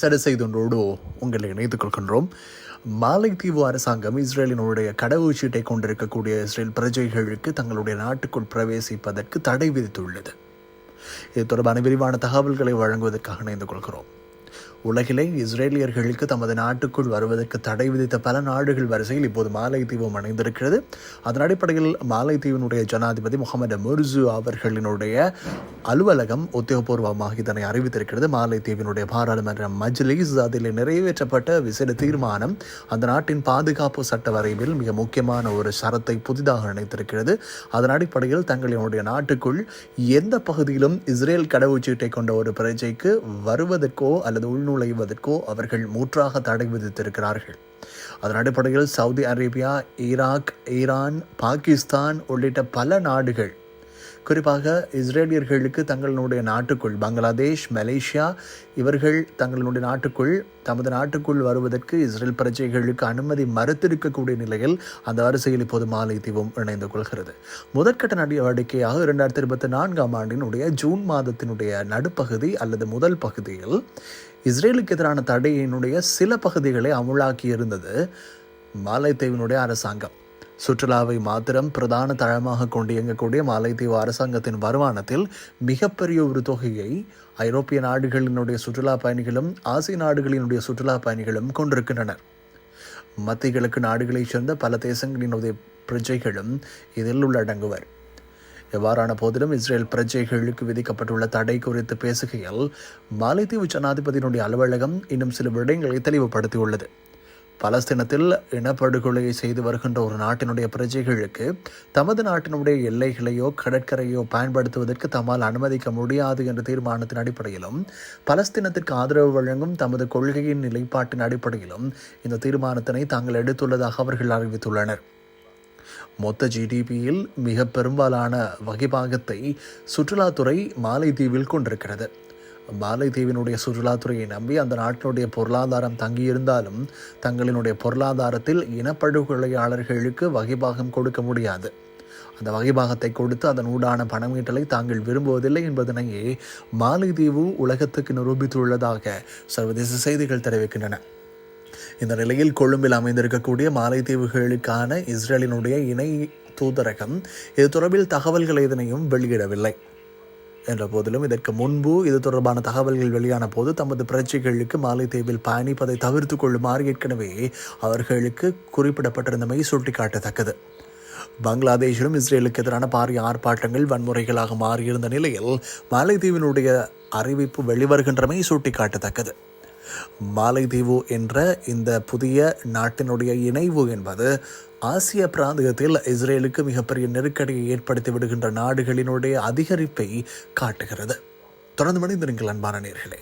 சரி செய்தொன்றோடு உங்களை இணைத்துக் கொள்கின்றோம். மாலைத்தீவு அரசாங்கம் இஸ்ரேலினுடைய கடவுச்சீட்டை கொண்டிருக்கக்கூடிய இஸ்ரேல் பிரஜைகளுக்கு தங்களுடைய நாட்டுக்குள் பிரவேசிப்பதற்கு தடை விதித்துள்ளது. இது தொடர்பான விரிவான தகவல்களை வழங்குவதற்காக இணைந்து கொள்கிறோம். உலகிலே இஸ்ரேலியர்களுக்கு தமது நாட்டுக்குள் வருவதற்கு தடை விதித்த பல நாடுகள் வரிசையில் இப்போது மாலைத்தீவும் அணைந்திருக்கிறது. அதன் அடிப்படையில் மாலைத்தீவினுடைய ஜனாதிபதி முகமது முர்சு அவர்களினுடைய அலுவலகம் உத்தியோகபூர்வமாக இதனை அறிவித்திருக்கிறது. மாலைத்தீவினுடைய பாராளுமன்ற மஜ்லிஸ் அதில் நிறைவேற்றப்பட்ட விசேட தீர்மானம் அந்த நாட்டின் பாதுகாப்பு சட்ட வரைவில் மிக முக்கியமான ஒரு சரத்தை புதிதாக இணைத்திருக்கிறது. அதன் அடிப்படையில் தங்களினுடைய நாட்டுக்குள் எந்த பகுதியிலும் இஸ்ரேல் கடவுச்சீட்டை கொண்ட ஒரு பிரஜைக்கு வருவதற்கோ அல்லது உள்நுழைவதற்கோ அவர்கள் முற்றாக தடை விதித்திருக்கிறார்கள். அதன் அடிப்படையில் Saudi Arabia, Iraq, Iran, Pakistan உள்ளிட்ட பல நாடுகள் குறிப்பாக இஸ்ரேலியர்களுக்கு தங்களுடைய நாட்டுக்குள், பங்களாதேஷ், மலேசியா இவர்கள் தங்களுடைய தமது நாட்டுக்குள் வருவதற்கு இஸ்ரேல் பிரஜைகளுக்கு அனுமதி மறுத்திருக்கக்கூடிய நிலையில் அந்த வரிசையில் இப்போது மாலைத்தீவும் இணைந்து கொள்கிறது. முதற்கட்ட நடவடிக்கையாக 2024 ஆண்டினுடைய ஜூன் மாதத்தினுடைய நடுப்பகுதி அல்லது முதல் பகுதியில் இஸ்ரேலுக்கு எதிரான தடையினுடைய சில பகுதிகளை அமுலாக்கியிருந்தது மாலைத்தீவினுடைய அரசாங்கம். சுற்றுலாவை மாத்திரம் பிரதான தளமாக கொண்டு இயங்கக்கூடிய மாலைத்தீவு அரசாங்கத்தின் வருமானத்தில் மிகப்பெரிய ஒரு தொகையை ஐரோப்பிய நாடுகளினுடைய சுற்றுலா பயணிகளும் ஆசிய நாடுகளினுடைய சுற்றுலா பயணிகளும் கொண்டிருக்கின்றனர். மத்திய கிழக்கு நாடுகளைச் சேர்ந்த பல தேசங்களினுடைய பிரஜைகளும் இதில் உள்ளடங்குவர். எவ்வாறான போதிலும் இஸ்ரேல் பிரஜைகளுக்கு விதிக்கப்பட்டுள்ள தடை குறித்து பேசுகையில் மாலைத்தீவு ஜனாதிபதியினுடைய அலுவலகம் இன்னும் சில விடயங்களை தெளிவுபடுத்தியுள்ளது. பலஸ்தீனத்தில் இனப்படுகொலையை செய்து வருகின்ற ஒரு நாட்டினுடைய பிரஜைகளுக்கு தமது நாட்டினுடைய எல்லைகளையோ கடற்கரையோ பயன்படுத்துவதற்கு தம்மால் அனுமதிக்க முடியாது என்ற தீர்மானத்தின் அடிப்படையிலும் பலஸ்தீனத்திற்கு ஆதரவு வழங்கும் தமது கொள்கையின் நிலைப்பாட்டின் அடிப்படையிலும் இந்த தீர்மானத்தினை தாங்கள் எடுத்துள்ளதாக அவர்கள் அறிவித்துள்ளனர். மொத்த ஜிடிபியில் மிக பெரும்பாலான வகைபாகத்தை சுற்றுலாத்துறை மாலைத்தீவில் கொண்டிருக்கிறது. மாலைத்தீவினுடைய சுற்றுலாத்துறையை நம்பி அந்த நாட்டினுடைய பொருளாதாரம் தங்கியிருந்தாலும் தங்களினுடைய பொருளாதாரத்தில் இனப்படுகொலையாளர்களுக்கு வகைபாகம் கொடுக்க முடியாது. அந்த வகைபாகத்தை கொடுத்து அதன் ஊடான பணமீட்டலை தாங்கள் விரும்புவதில்லை என்பதனையே மாலைத்தீவு உலகத்துக்கு நிரூபித்துள்ளதாக சர்வதேச செய்திகள் தெரிவிக்கின்றன. இந்த நிலையில் கொழும்பில் அமைந்திருக்கக்கூடிய மாலைத்தீவுகளுக்கான இஸ்ரேலினுடைய இணை தூதரகம் இது தொடர்பில் தகவல்கள் எதனையும் வெளியிடவில்லை. என்ற போதிலும் இதற்கு முன்பு இது தொடர்பான தகவல்கள் வெளியான போது தமது பிரஜைகளுக்கு மாலைத்தீவில் பயணிப்பதை தவிர்த்து கொள்ளுமாறு ஏற்கனவே அவர்களுக்கு குறிப்பிடப்பட்டிருந்தமை சுட்டிக்காட்டத்தக்கது. பங்களாதேஷிலும் இஸ்ரேலுக்கு எதிரான பாரிய ஆர்ப்பாட்டங்கள் வன்முறைகளாக மாறியிருந்த நிலையில் மாலைத்தீவினுடைய அறிவிப்பு வெளிவருகின்றமை சுட்டிக்காட்டத்தக்கது. மாலைத்தீவு என்ற இந்த புதிய நாட்டினுடைய இணைவு என்பது ஆசிய பிராந்தியத்தில் இஸ்ரேலுக்கு மிகப்பெரிய நெருக்கடியை ஏற்படுத்தி விடுகின்ற நாடுகளினுடைய அதிகரிப்பை காட்டுகிறது. தொடர்ந்து மனிதர்கள் அன்பான நேயர்களே.